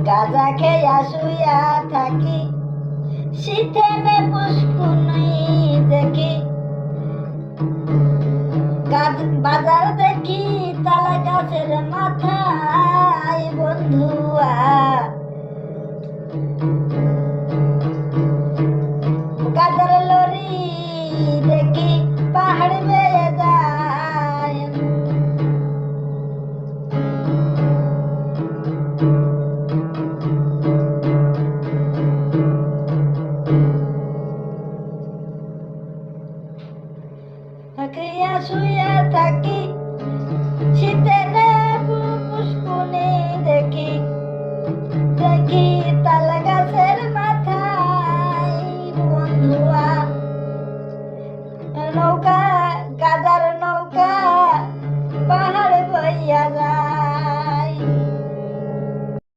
গাঁজা খেয়া শুইয়া থাকি, শীতেনে পুষ্কুনি দেখি, বাজার দেখি তালা গাছের মাথায় বন্ধুয়া, গাজার লরি দেখি পাহাড় বেয়ে যায়।